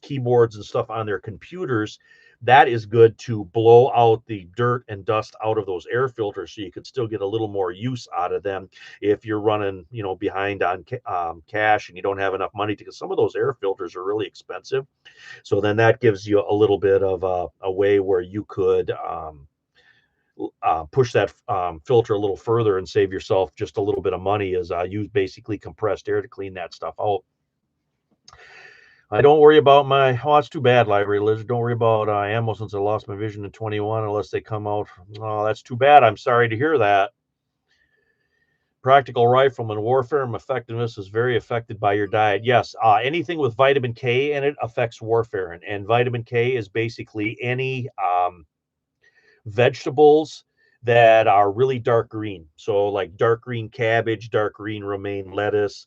keyboards and stuff on their computers, that is good to blow out the dirt and dust out of those air filters so you could still get a little more use out of them if you're running, behind on cash and you don't have enough money to, because some of those air filters are really expensive. So then that gives you a little bit of a way where you could push that filter a little further and save yourself just a little bit of money as use basically compressed air to clean that stuff out. I don't worry about it's too bad, Library Lizard. Don't worry about ammo since I lost my vision in 21 unless they come out. Oh, that's too bad. I'm sorry to hear that. Practical Rifleman, warfarin effectiveness is very affected by your diet. Yes, anything with vitamin K in it affects warfarin. And vitamin K is basically any vegetables that are really dark green. So like dark green cabbage, dark green romaine lettuce,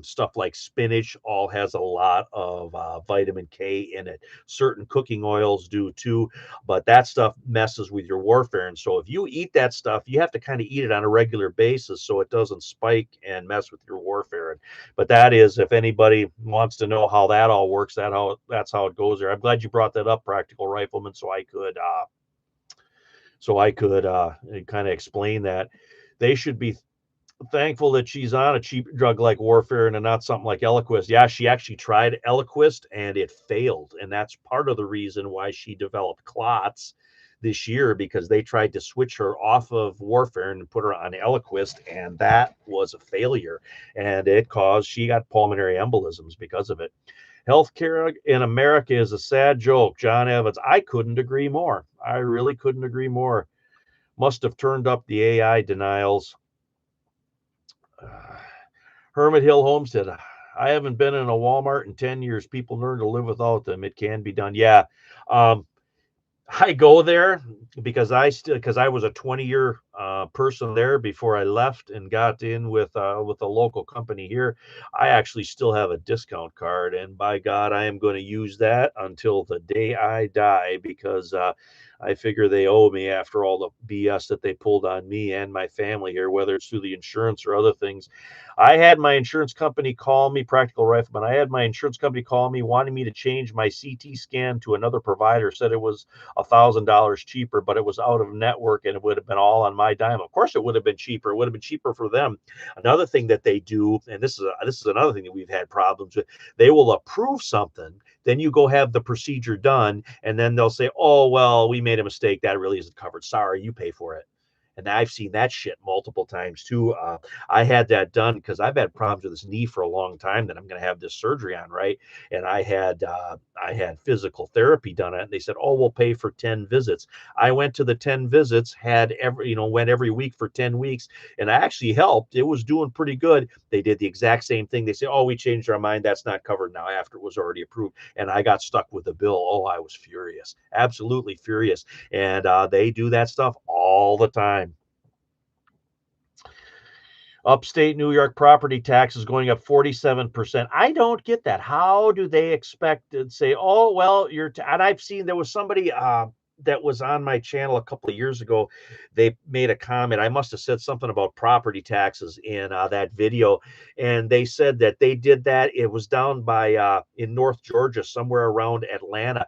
stuff like spinach all has a lot of vitamin K in it. Certain cooking oils do too, but that stuff messes with your warfarin. So if you eat that stuff, you have to kind of eat it on a regular basis so it doesn't spike and mess with your warfarin. But that is, if anybody wants to know how that all works, that's how it goes there. I'm glad you brought that up, Practical Rifleman, so I could kind of explain that. They should be thankful that she's on a cheap drug like warfarin and not something like Eliquis. Yeah, she actually tried Eliquis and it failed. And that's part of the reason why she developed clots this year, because they tried to switch her off of warfarin and put her on Eliquis, and that was a failure. And she got pulmonary embolisms because of it. Healthcare in America is a sad joke. John Evans, I couldn't agree more. I really couldn't agree more. Must have turned up the AI denials. Hermit Hill Homestead. I haven't been in a Walmart in 10 years. People learn to live without them. It can be done. Yeah. I go there because I was a 20-year person there before I left and got in with a local company here, I actually still have a discount card, and by God, I am going to use that until the day I die because I figure they owe me after all the BS that they pulled on me and my family here, whether it's through the insurance or other things. I had my insurance company call me, Practical Rifleman. I had my insurance company call me, wanting me to change my CT scan to another provider. Said it was $1,000 cheaper, but it was out of network and it would have been all on my dime. Of course, it would have been cheaper. It would have been cheaper for them. Another thing that they do, and this is another thing that we've had problems with, they will approve something. Then you go have the procedure done, and then they'll say, "Oh, well, we made a mistake. That really isn't covered. Sorry, you pay for it." And I've seen that shit multiple times too. I had that done because I've had problems with this knee for a long time that I'm going to have this surgery on, right? And I had physical therapy done on it, and they said, "Oh, we'll pay for 10 visits." I went to the 10 visits, went every week for 10 weeks, and I actually helped. It was doing pretty good. They did the exact same thing. They say, "Oh, we changed our mind. That's not covered now," after it was already approved. And I got stuck with the bill. Oh, I was furious, absolutely furious. And they do that stuff all the time. Upstate New York property taxes going up 47%. I don't get that. How do they expect to say, "Oh, well, and I've seen there was somebody that was on my channel a couple of years ago. They made a comment. I must have said something about property taxes in that video. And they said that they did that. It was down by in North Georgia, somewhere around Atlanta.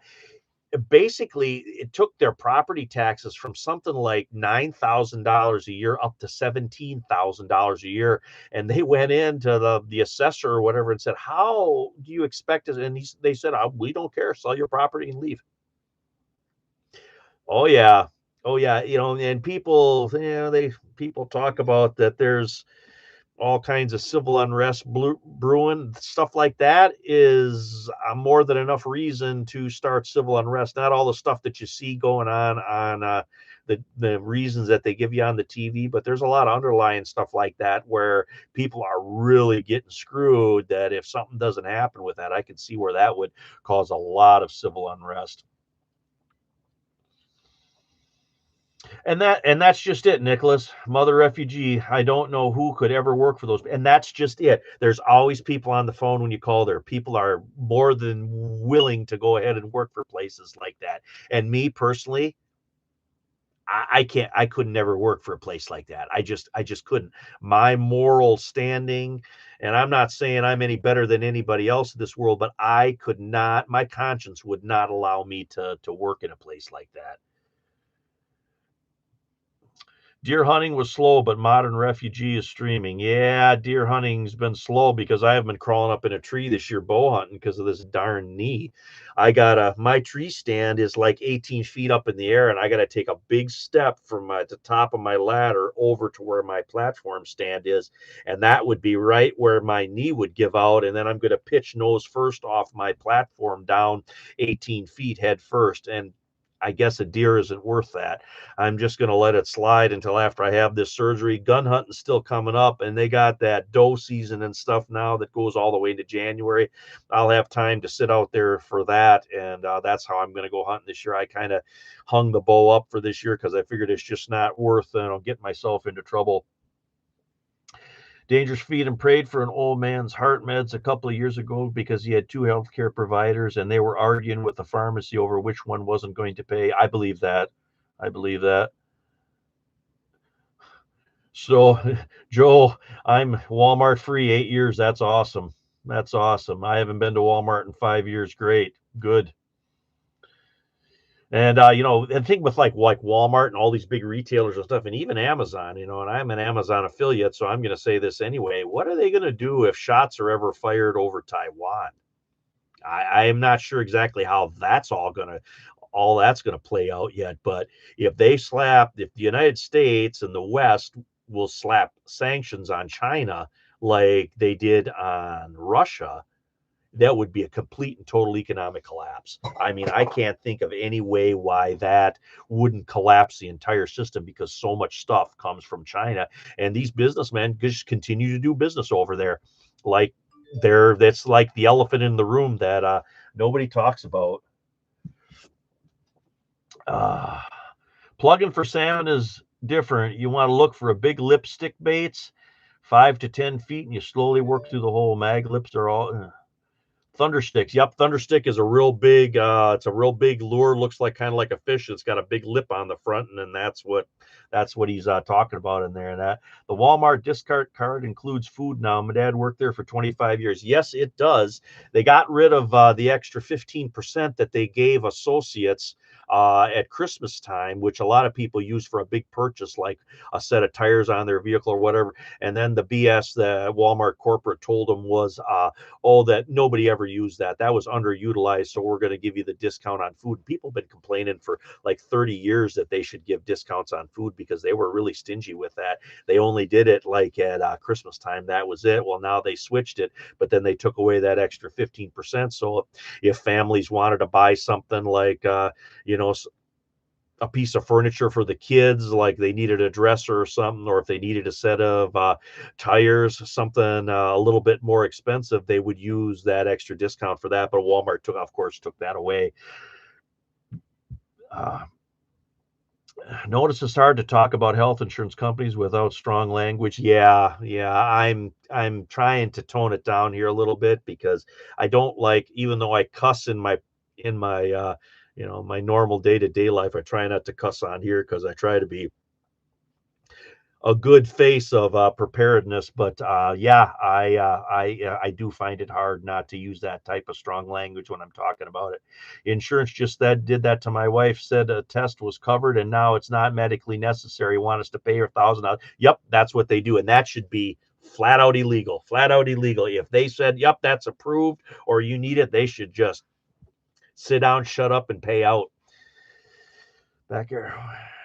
Basically, it took their property taxes from something like $9,000 a year up to $17,000 a year. And they went into the assessor or whatever and said, "How do you expect it?" And they said, "We don't care. Sell your property and leave." Oh yeah. Oh yeah. And people, people talk about that there's all kinds of civil unrest brewing. Stuff like that is more than enough reason to start civil unrest. Not all the stuff that you see going on the reasons that they give you on the TV, but there's a lot of underlying stuff like that where people are really getting screwed, that if something doesn't happen with that, I could see where that would cause a lot of civil unrest. And that's just it, Nicholas. Mother refugee. I don't know who could ever work for those. And that's just it. There's always people on the phone when you call there. People are more than willing to go ahead and work for places like that. And me personally, I can't. I could never work for a place like that. I just couldn't. My moral standing, and I'm not saying I'm any better than anybody else in this world, but I could not. My conscience would not allow me to work in a place like that. Deer hunting was slow, but modern refugee is streaming. Yeah, deer hunting's been slow because I haven't been crawling up in a tree this year bow hunting because of this darn knee. My tree stand is like 18 feet up in the air, and I got to take a big step from the top of my ladder over to where my platform stand is, and that would be right where my knee would give out, and then I'm going to pitch nose first off my platform down 18 feet head first, and I guess a deer isn't worth that. I'm just going to let it slide until after I have this surgery. Gun hunting's still coming up, and they got that doe season and stuff now that goes all the way into January. I'll have time to sit out there for that, and that's how I'm going to go hunting this year. I kind of hung the bow up for this year because I figured it's just not worth getting myself into trouble. Dangerous Feed and prayed for an old man's heart meds a couple of years ago because he had two healthcare providers and they were arguing with the pharmacy over which one wasn't going to pay. I believe that. I believe that. So, Joe, I'm Walmart free 8 years. That's awesome. That's awesome. I haven't been to Walmart in 5 years. Great. Good. And the thing with like Walmart and all these big retailers and stuff, and even Amazon, and I'm an Amazon affiliate, so I'm going to say this anyway. What are they going to do if shots are ever fired over Taiwan? I am not sure exactly how all that's gonna play out yet. But if the United States and the West will slap sanctions on China like they did on Russia, that would be a complete and total economic collapse. I mean, I can't think of any way why that wouldn't collapse the entire system because so much stuff comes from China, and these businessmen just continue to do business over there. Like that's like the elephant in the room that nobody talks about. Uh, Plugging for salmon is different. You want to look for a big lipstick baits, 5 to 10 feet, and you slowly work through the hole. Mag lips are all Thundersticks. Yep, thunderstick is a real big. It's a real big lure. Looks like kind of like a fish. It's got a big lip on the front, and then that's what he's talking about in there. And that the Walmart discount card includes food now. My dad worked there for 25 years. Yes, it does. They got rid of the extra 15% that they gave associates at Christmas time, which a lot of people use for a big purchase, like a set of tires on their vehicle or whatever. And then the BS that Walmart corporate told them was, oh, that nobody ever used that. That was underutilized. So we're going to give you the discount on food. People have been complaining for like 30 years that they should give discounts on food because they were really stingy with that. They only did it like at Christmas time. That was it. Well, now they switched it, but then they took away that extra 15%. So if families wanted to buy something like, you know, a piece of furniture for the kids, like they needed a dresser or something, or if they needed a set of tires, something a little bit more expensive, they would use that extra discount for that. But Walmart took that away. Notice it's hard to talk about health insurance companies without strong language. Yeah, I'm trying to tone it down here a little bit because I don't like, even though I cuss in my my normal day-to-day life, I try not to cuss on here because I try to be a good face of preparedness. But yeah, I do find it hard not to use that type of strong language when I'm talking about it. Insurance just did that to my wife. Said a test was covered, and now it's not medically necessary. Want us to pay her $1,000. Yep, that's what they do, and that should be flat out illegal. Flat out illegal. If they said, "Yep, that's approved," or you need it, they should just sit down, shut up, and pay out. Back here.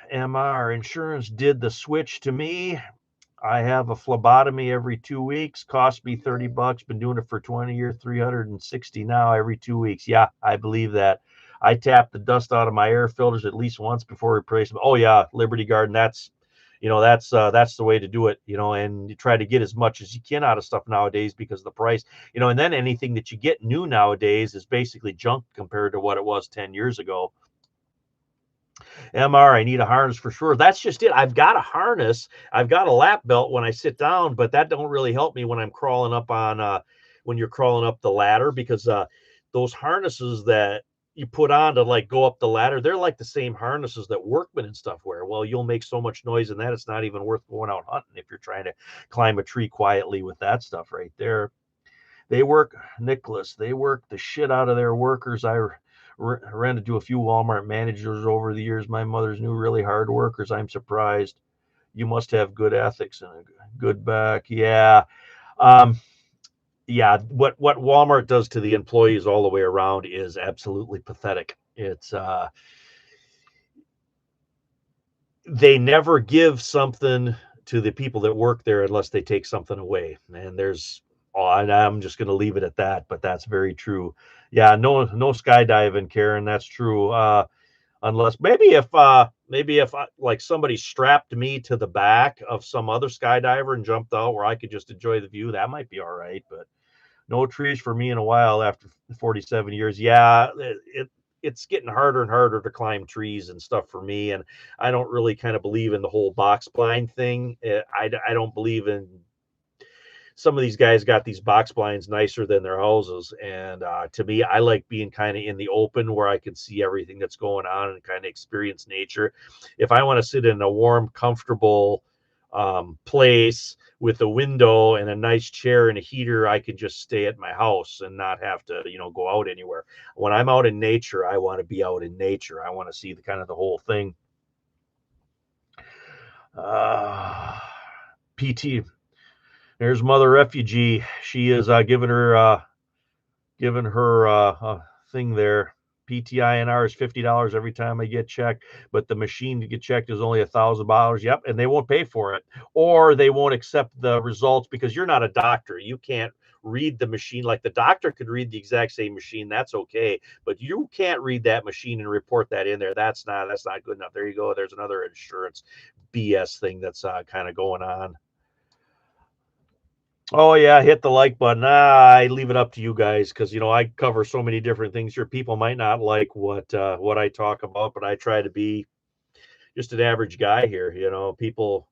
MR insurance did the switch to me. I have a phlebotomy every 2 weeks. Cost me $30. Been doing it for 20 years, 360 now every 2 weeks. Yeah, I believe that. I tap the dust out of my air filters at least once before replacement. Oh yeah, Liberty Garden. That's the way to do it. And you try to get as much as you can out of stuff nowadays because of the price. And then anything that you get new nowadays is basically junk compared to what it was 10 years ago. MR, I need a harness for sure. That's just it. I've got a harness. I've got a lap belt when I sit down, but that don't really help me when I'm crawling up when you're crawling up the ladder, because those harnesses that you put on to like go up the ladder, they're like the same harnesses that workmen and stuff wear. Well, you'll make so much noise in that it's not even worth going out hunting if you're trying to climb a tree quietly with that stuff right there. Nicholas, they work the shit out of their workers. I ran into a few Walmart managers over the years. My mother's knew really hard workers. I'm surprised. You must have good ethics and a good back. Yeah. Yeah. What Walmart does to the employees all the way around is absolutely pathetic. It's they never give something to the people that work there unless they take something away. And I'm just going to leave it at that, but that's very true. Yeah, no skydiving, Karen. That's true. Unless maybe if like somebody strapped me to the back of some other skydiver and jumped out where I could just enjoy the view, that might be all right. But no trees for me in a while after 47 years. Yeah, it's getting harder and harder to climb trees and stuff for me. And I don't really kind of believe in the whole box blind thing. I don't believe in, some of these guys got these box blinds nicer than their houses. And to me, I like being kind of in the open where I can see everything that's going on and kind of experience nature. If I want to sit in a warm, comfortable place with a window and a nice chair and a heater, I can just stay at my house and not have to, go out anywhere. When I'm out in nature, I want to be out in nature. I want to see the kind of the whole thing. PT. There's Mother Refugee. She is giving her thing there. PTINR is $50 every time I get checked, but the machine to get checked is only $1,000. Yep, and they won't pay for it, or they won't accept the results because you're not a doctor. You can't read the machine. Like the doctor could read the exact same machine. That's okay, but you can't read that machine and report that in there. That's not good enough. There you go. There's another insurance BS thing that's kind of going on. Oh yeah, hit the like button. I leave it up to you guys because I cover so many different things here. People might not like what I talk about, but I try to be, just an average guy here. People,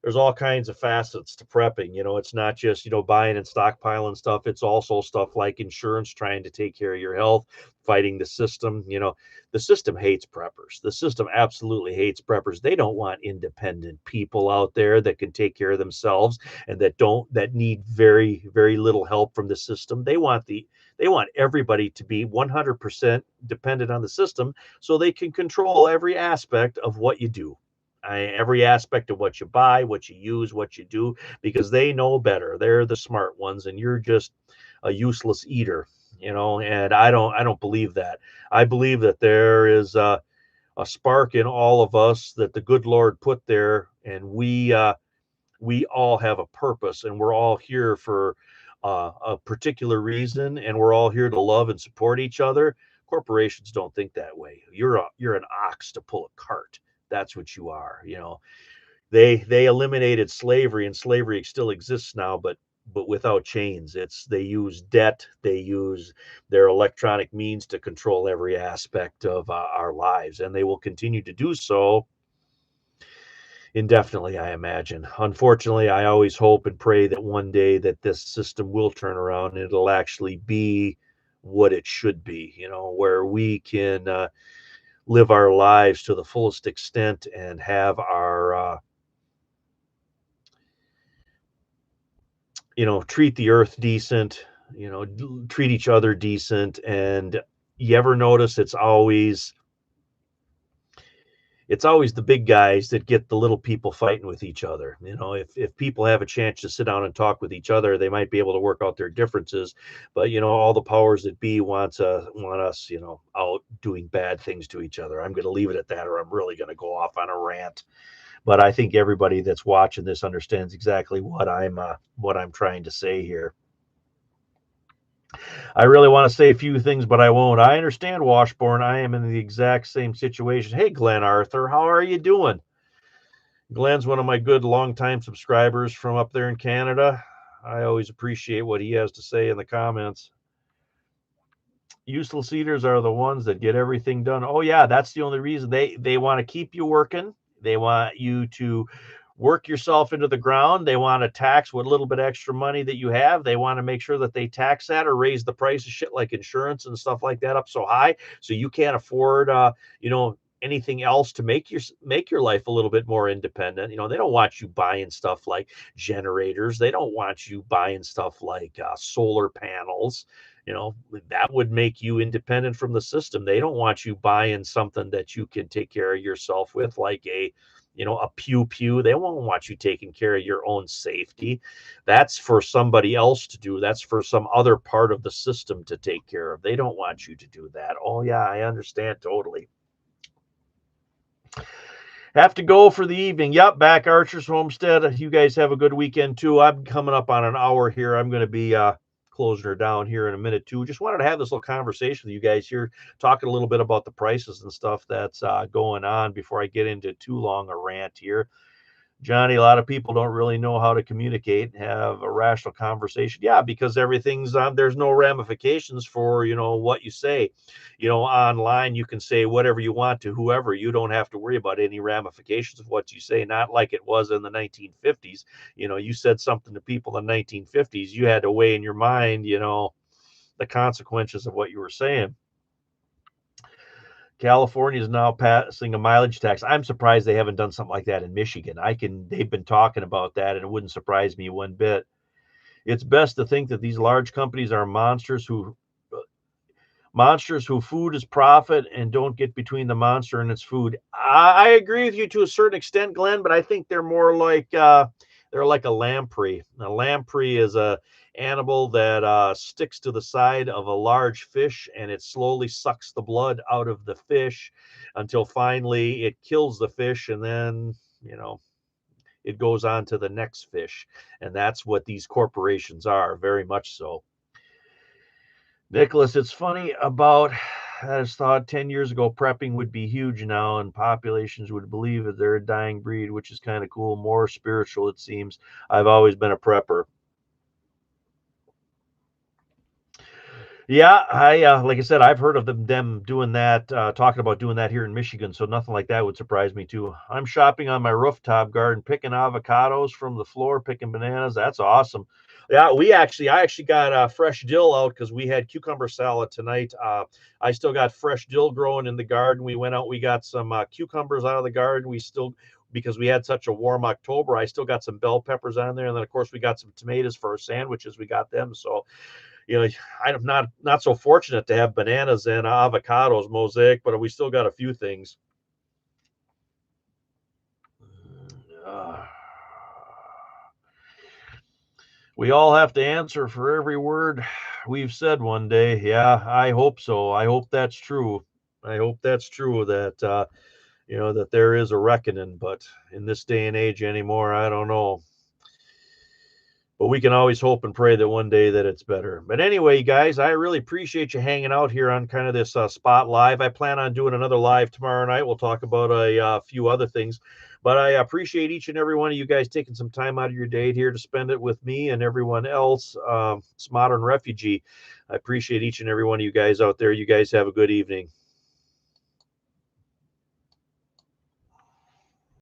there's all kinds of facets to prepping. It's not just, buying and stockpiling stuff. It's also stuff like insurance, trying to take care of your health, fighting the system. The system hates preppers. The system absolutely hates preppers. They don't want independent people out there that can take care of themselves and that need very, very little help from the system. They want everybody to be 100% dependent on the system so they can control every aspect of what you do. Every aspect of what you buy, what you use, what you do, because they know better. They're the smart ones, and you're just a useless eater, And I don't believe that. I believe that there is a spark in all of us that the good Lord put there, and we all have a purpose, and we're all here for a particular reason, and we're all here to love and support each other. Corporations don't think that way. You're an ox to pull a cart. That's what you are. They eliminated slavery, and slavery still exists now, but without chains. They use debt, they use their electronic means to control every aspect of our lives, and they will continue to do so indefinitely, I imagine. Unfortunately, I always hope and pray that one day that this system will turn around and it'll actually be what it should be, where we can live our lives to the fullest extent and have our treat the earth decent, treat each other decent. And you ever notice it's always the big guys that get the little people fighting with each other. If people have a chance to sit down and talk with each other, they might be able to work out their differences. But all the powers that be want us, out doing bad things to each other. I'm going to leave it at that, or I'm really going to go off on a rant. But I think everybody that's watching this understands exactly what I'm trying to say here. I really want to say a few things, but I won't. I understand, Washburn. I am in the exact same situation. Hey, Glenn Arthur, how are you doing? Glenn's one of my good longtime subscribers from up there in Canada. I always appreciate what he has to say in the comments. Useless eaters are the ones that get everything done. Oh yeah, that's the only reason. They want to keep you working. They want you to work yourself into the ground. They want to tax what little bit extra money that you have. They want to make sure that they tax that or raise the price of shit like insurance and stuff like that up so high so you can't afford anything else to make your life a little bit more independent. They don't want you buying stuff like generators. They don't want you buying stuff like solar panels. That would make you independent from the system. They don't want you buying something that you can take care of yourself with, like a pew pew. They won't want you taking care of your own safety. That's for somebody else to do. That's for some other part of the system to take care of. They don't want you to do that. Oh yeah, I understand totally. Have to go for the evening. Yep, back Archer's Homestead. You guys have a good weekend too. I'm coming up on an hour here. I'm going to be closing her down here in a minute too. Just wanted to have this little conversation with you guys here, talking a little bit about the prices and stuff that's going on before I get into too long a rant here. Johnny, a lot of people don't really know how to communicate and have a rational conversation. Yeah, because everything's there's no ramifications for, what you say. Online, you can say whatever you want to whoever. You don't have to worry about any ramifications of what you say, not like it was in the 1950s. You said something to people in the 1950s, you had to weigh in your mind, the consequences of what you were saying. California is now passing a mileage tax. I'm surprised they haven't done something like that in Michigan. They've been talking about that, and it wouldn't surprise me one bit. It's best to think that these large companies are monsters who food is profit and don't get between the monster and its food. I agree with you to a certain extent, Glenn, but I think they're more like they're like a lamprey. A lamprey is a animal that sticks to the side of a large fish, and it slowly sucks the blood out of the fish until finally it kills the fish, and then it goes on to the next fish. And that's what these corporations are, very much so. Nicholas, it's funny about, I just thought 10 years ago prepping would be huge now and populations would believe that they're a dying breed, which is kind of cool, more spiritual it seems. I've always been a prepper. Yeah, like I said, I've heard of them doing that, talking about doing that here in Michigan, so nothing like that would surprise me too. I'm shopping on my rooftop garden, picking avocados from the floor, picking bananas. That's awesome. Yeah, I actually got fresh dill out because we had cucumber salad tonight. I still got fresh dill growing in the garden. We went out, we got some cucumbers out of the garden. We still, because we had such a warm October, I still got some bell peppers on there, and then of course we got some tomatoes for our sandwiches. We got them, so I'm not so fortunate to have bananas and avocados, mosaic, but we still got a few things. Uh, we all have to answer for every word we've said one day. Yeah, I hope so. I hope that's true. I hope that's true that that there is a reckoning, but in this day and age anymore, I don't know. But we can always hope and pray that one day that it's better. But anyway, guys, I really appreciate you hanging out here on kind of this spot live. I plan on doing another live tomorrow night. We'll talk about a few other things, but I appreciate each and every one of you guys taking some time out of your day here to spend it with me and everyone else. It's Modern Refugee. I appreciate each and every one of you guys out there. You guys have a good evening.